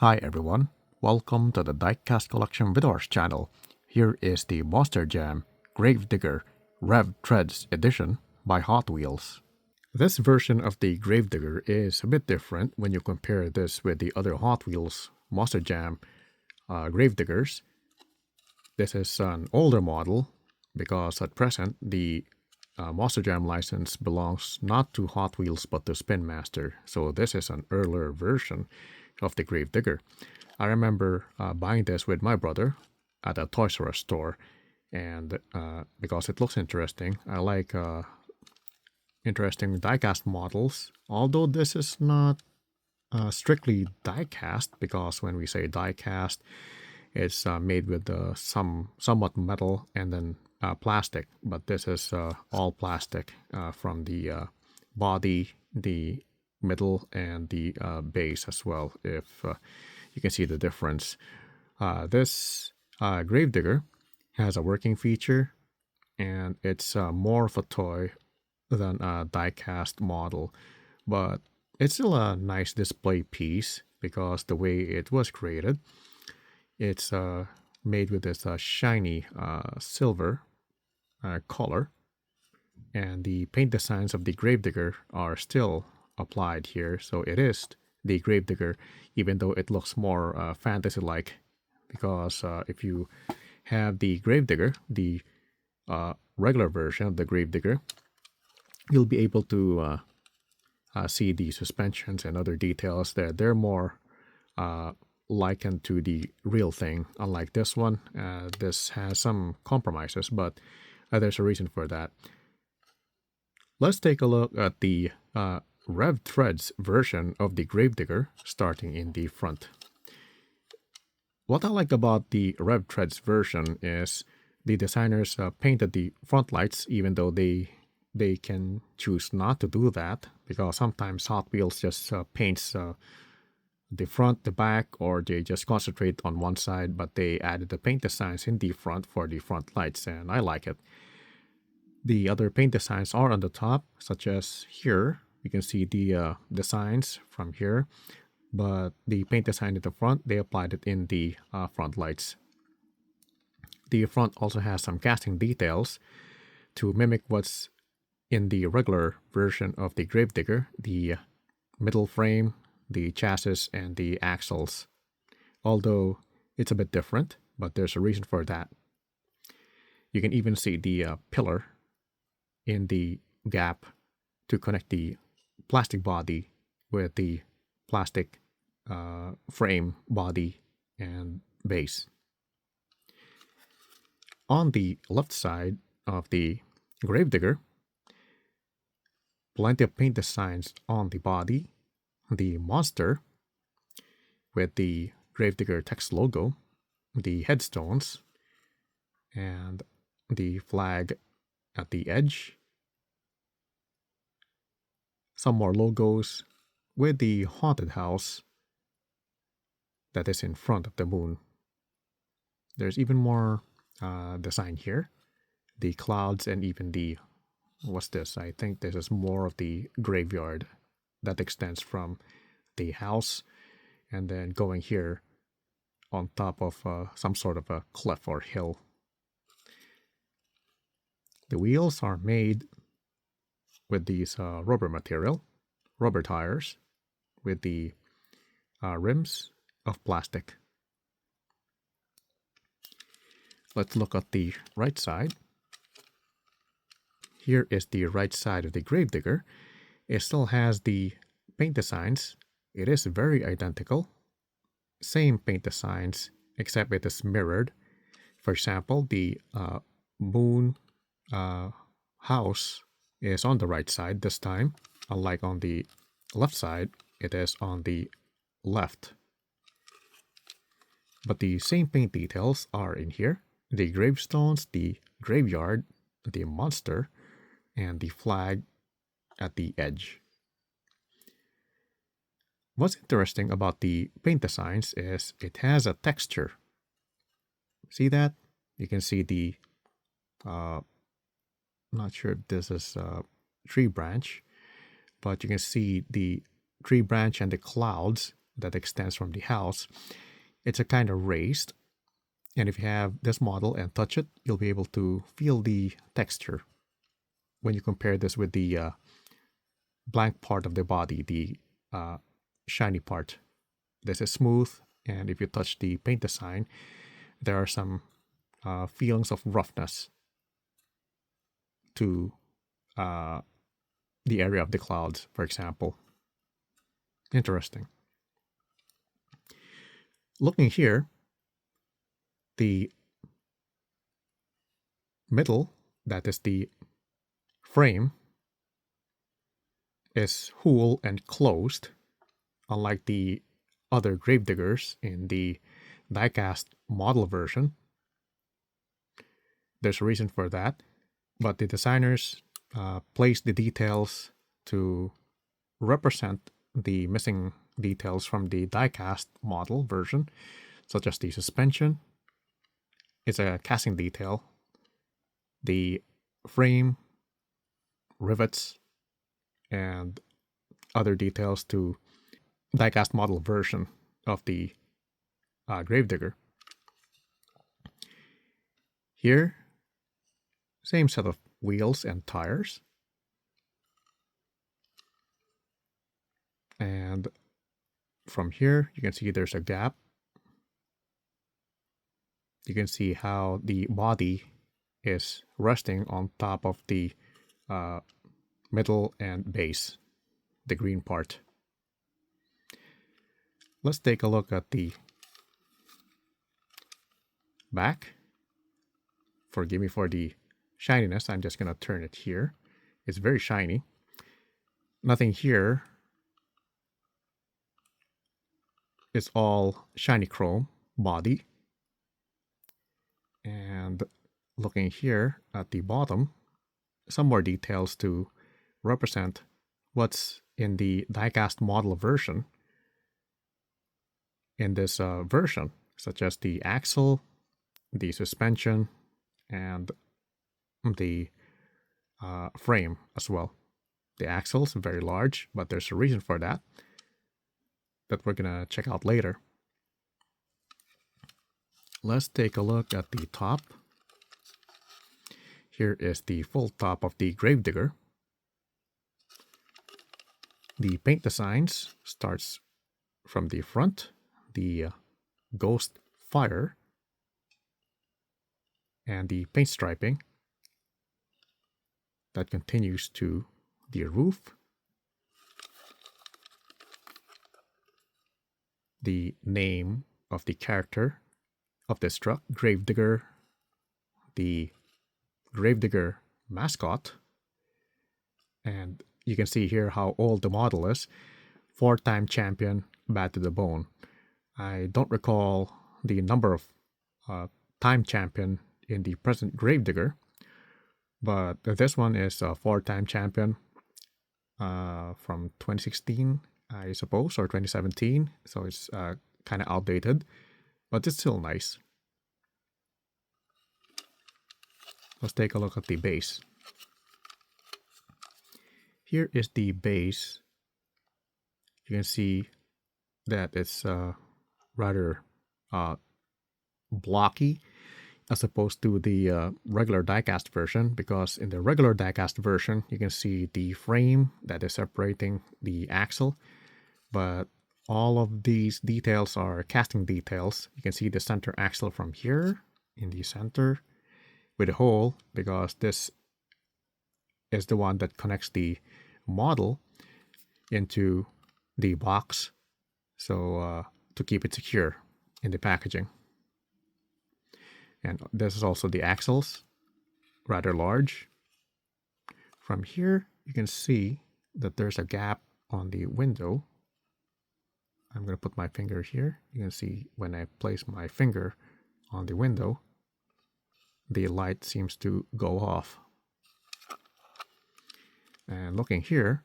Hi everyone, welcome to the Diecast Collection Videos channel. Here is the Monster Jam Gravedigger Rev Tredz edition by Hot Wheels. This version of the Gravedigger is a bit different when you compare this with the other Hot Wheels Monster Jam Gravediggers. This is an older model because at present the Monster Jam license belongs not to Hot Wheels but to Spin Master, so this is an earlier version of the Gravedigger. I remember buying this with my brother at a Toys R Us store, and because it looks interesting, I like interesting diecast models, although this is not strictly diecast, because when we say diecast, it's made with somewhat metal and then plastic, but this is all plastic from the body, the middle, and the base as well, if you can see the difference. This Gravedigger has a working feature, and it's more of a toy than a die-cast model, but it's still a nice display piece because the way it was created, it's made with this shiny silver color, and the paint designs of the Gravedigger are still applied here, so it is the Gravedigger, even though it looks more fantasy-like, because if you have the Gravedigger, the regular version of the Gravedigger, you'll be able to see the suspensions and other details there. They're more likened to the real thing. Unlike this one, this has some compromises, but there's a reason for that. Let's take a look at the Rev Tredz version of the Gravedigger, starting in the front. What I like about the Rev Tredz version is the designers painted the front lights, even though they can choose not to do that, because sometimes Hot Wheels just paints the front, the back, or they just concentrate on one side, but they added the paint designs in the front for the front lights, and I like it. The other paint designs are on the top, such as here. You can see the designs from here, but the paint design at the front, they applied it in the front lights. The front also has some casting details to mimic what's in the regular version of the Gravedigger, the middle frame, the chassis, and the axles. Although it's a bit different, but there's a reason for that. You can even see the pillar in the gap to connect the plastic body with the plastic frame, body, and base. On the left side of the Gravedigger, plenty of paint designs on the body, the monster with the Gravedigger text logo, the headstones, and the flag at the edge. Some more logos with the haunted house that is in front of the moon. There's even more design here. The clouds and even the, what's this? I think this is more of the graveyard that extends from the house and then going here on top of some sort of a cliff or hill. The wheels are made with these rubber material, rubber tires, with the rims of plastic. Let's look at the right side. Here is the right side of the Gravedigger. It still has the paint designs. It is very identical. Same paint designs, except it is mirrored. For example, the moon house is on the right side this time, unlike on the left side, it is on the left. But the same paint details are in here. The gravestones, the graveyard, the monster, and the flag at the edge. What's interesting about the paint designs is it has a texture. See that? You can see the not sure if this is a tree branch, but you can see the tree branch and the clouds that extends from the house. It's a kind of raised, and if you have this model and touch it, you'll be able to feel the texture when you compare this with the blank part of the body, the shiny part. This is smooth, and if you touch the paint design, there are some feelings of roughness to the area of the clouds, for example. Interesting. Looking here, the middle, that is the frame, is whole and closed, unlike the other gravediggers in the diecast model version. There's a reason for that, but the designers placed the details to represent the missing details from the diecast model version, such as the suspension. It's a casting detail. The frame, rivets, and other details to diecast model version of the gravedigger. Here, same set of wheels and tires. And from here, you can see there's a gap. You can see how the body is resting on top of the middle and base, the green part. Let's take a look at the back. Forgive me for the shininess, I'm just going to turn it here. It's very shiny. Nothing here. It's all shiny chrome body. And looking here at the bottom, some more details to represent what's in the diecast model version in this version, such as the axle, the suspension, and the frame as well. The axle's very large, but there's a reason for that we're gonna check out later. Let's take a look at the top. Here is the full top of the gravedigger. The paint designs starts from the front, the ghost fire, and the paint striping that continues to the roof, the name of the character of this truck, Gravedigger, the Gravedigger mascot, and you can see here how old the model is. 4-time champion, bad to the bone. I don't recall the number of time champion in the present Gravedigger, but this one is a 4-time champion from 2016, I suppose, or 2017, so it's kind of outdated, but it's still nice. Let's take a look at the base. Here is the base. You can see that it's rather blocky as opposed to the regular diecast version, because in the regular diecast version you can see the frame that is separating the axle, but all of these details are casting details. You can see the center axle from here in the center with a hole, because this is the one that connects the model into the box, so to keep it secure in the packaging. And this is also the axles, rather large. From here, you can see that there's a gap on the window. I'm going to put my finger here. You can see when I place my finger on the window, the light seems to go off. And looking here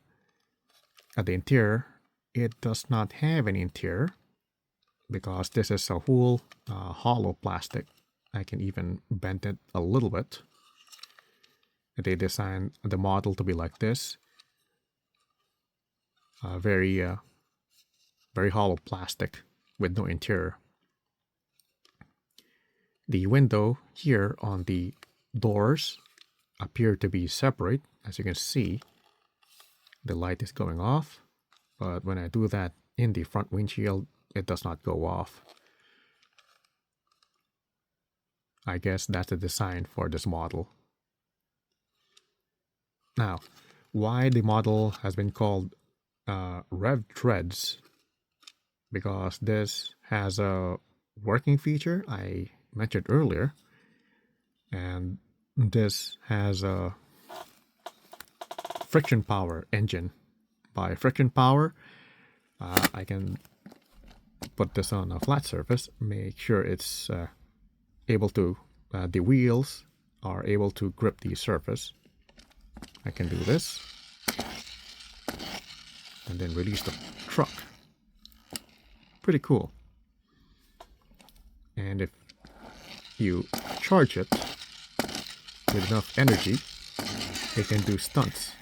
at the interior, it does not have any interior because this is a whole hollow plastic. I can even bend it a little bit. They designed the model to be like this. Very very hollow plastic with no interior. The window here on the doors appear to be separate. As you can see, the light is going off, but when I do that in the front windshield, it does not go off. I guess that's the design for this model. Now, why the model has been called Rev Tredz? Because this has a working feature I mentioned earlier, and this has a friction power engine. By friction power, I can put this on a flat surface, make sure it's able to, the wheels are able to grip the surface. I can do this and then release the truck. Pretty cool. And if you charge it with enough energy, it can do stunts.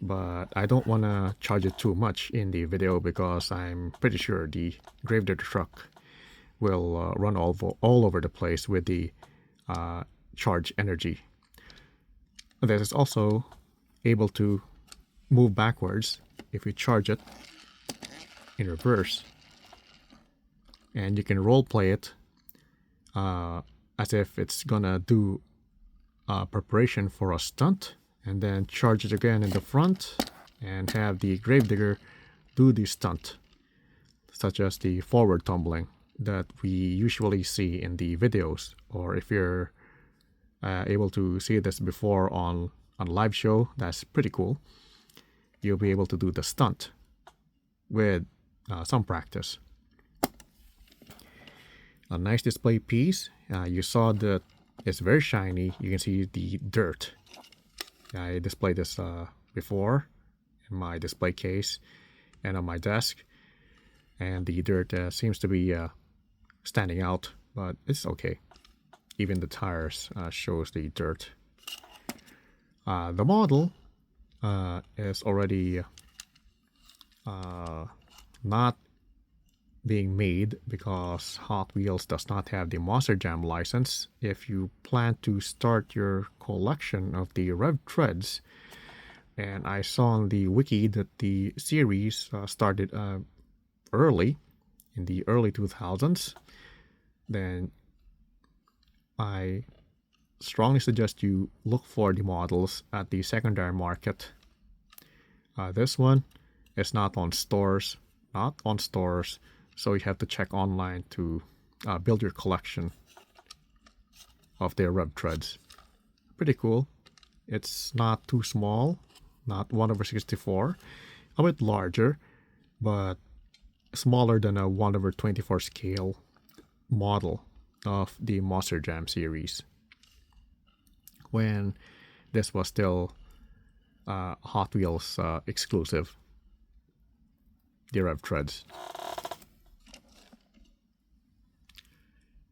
But I don't want to charge it too much in the video because I'm pretty sure the Gravedigger truck will run all over the place with the charge energy. This is also able to move backwards if you charge it in reverse. And you can role play it as if it's gonna do preparation for a stunt, and then charge it again in the front and have the Gravedigger do the stunt, such as the forward tumbling that we usually see in the videos. Or if you're able to see this before on live show, that's pretty cool. You'll be able to do the stunt with some practice. A nice display piece. You saw that it's very shiny. You can see the dirt. I displayed this before in my display case and on my desk, and the dirt seems to be standing out, but it's okay. Even the tires shows the dirt. The model is already not being made because Hot Wheels does not have the Monster Jam license. If you plan to start your collection of the Rev Tredz, and I saw on the wiki that the series started early, in the early 2000s, then I strongly suggest you look for the models at the secondary market. This one is not on stores, so you have to check online to build your collection of their Rev Tredz. Pretty cool. It's not too small, not 1/64, a bit larger, but smaller than a 1/24 scale model of the Monster Jam series, when this was still Hot Wheels exclusive, the Rev Tredz.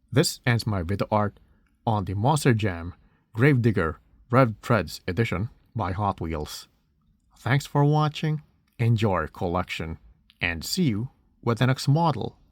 This ends my video art on the Monster Jam Gravedigger Rev Tredz edition by Hot Wheels. Thanks for watching, enjoy your collection, and see you with the next model.